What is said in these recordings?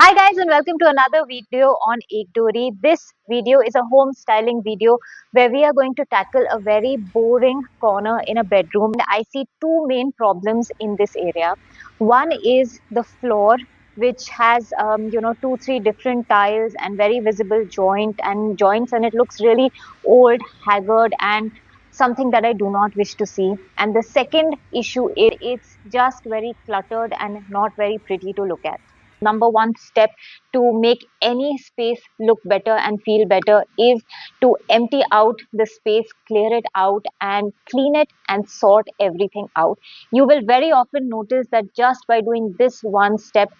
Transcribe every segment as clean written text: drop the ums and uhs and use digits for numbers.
Hi guys and welcome to another video on Ekdori. This video is a home styling video where we are going to tackle a very boring corner in a bedroom. I see two main problems in this area. One is the floor, which has two, three different tiles and very visible joints, and it looks really old, haggard, and something that I do not wish to see. And the second issue is it's just very cluttered and not very pretty to look at. Number one step to make any space look better and feel better is to empty out the space, clear it out, and clean it and sort everything out. You will very often notice that just by doing this one step,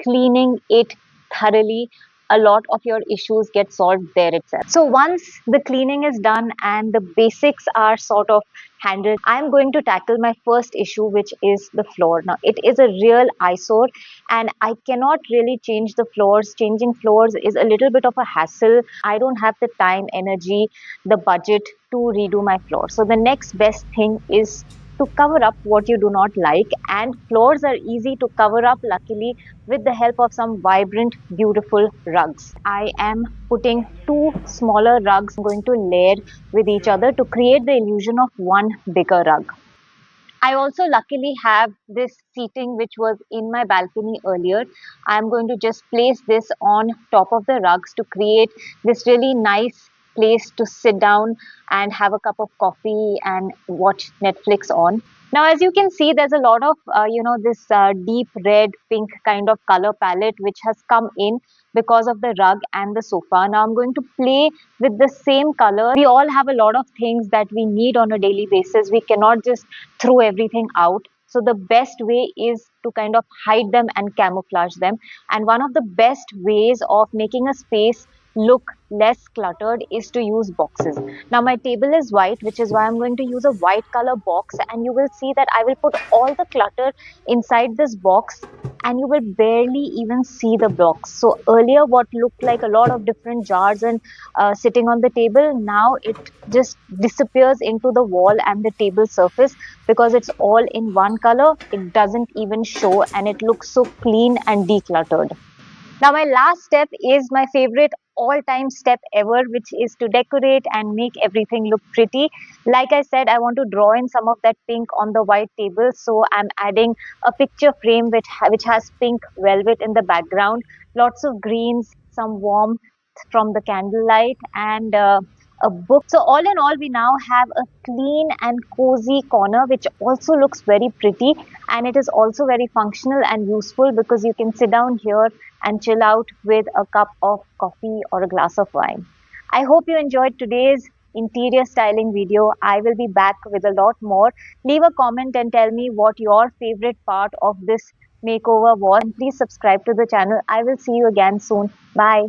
cleaning it thoroughly, a lot of your issues get solved there itself. So once the cleaning is done and the basics are sort of handled, I'm going to tackle my first issue, which is the floor. Now, it is a real eyesore and I cannot really change the floors. Changing floors is a little bit of a hassle. I don't have the time, energy, the budget to redo my floor. So the next best thing is to cover up what you do not like, and floors are easy to cover up, luckily, with the help of some vibrant, beautiful rugs. I am putting two smaller rugs going to layer with each other to create the illusion of one bigger rug. I also luckily have this seating which was in my balcony earlier. I'm going to just place this on top of the rugs to create this really nice place to sit down and have a cup of coffee and watch Netflix on. Now, as you can see, there's a lot of, this deep red, pink kind of color palette which has come in because of the rug and the sofa. Now, I'm going to play with the same color. We all have a lot of things that we need on a daily basis. We cannot just throw everything out. So the best way is to kind of hide them and camouflage them. And one of the best ways of making a space look less cluttered is to use boxes. Now my table is white, which is why I'm going to use a white color box, and you will see that I will put all the clutter inside this box and you will barely even see the box. So earlier what looked like a lot of different jars and sitting on the table, now it just disappears into the wall and the table surface because it's all in one color. It doesn't even show and it looks so clean and decluttered. Now, my last step is my favorite all-time step ever, which is to decorate and make everything look pretty. Like I said, I want to draw in some of that pink on the white table, so I'm adding a picture frame which has pink velvet in the background, lots of greens, some warmth from the candlelight, and a book. So all in all, we now have a clean and cozy corner, which also looks very pretty, and it is also very functional and useful because you can sit down here and chill out with a cup of coffee or a glass of wine. I hope you enjoyed today's interior styling video. I will be back with a lot more. Leave a comment and tell me what your favorite part of this makeover was. And please subscribe to the channel. I will see you again soon. Bye.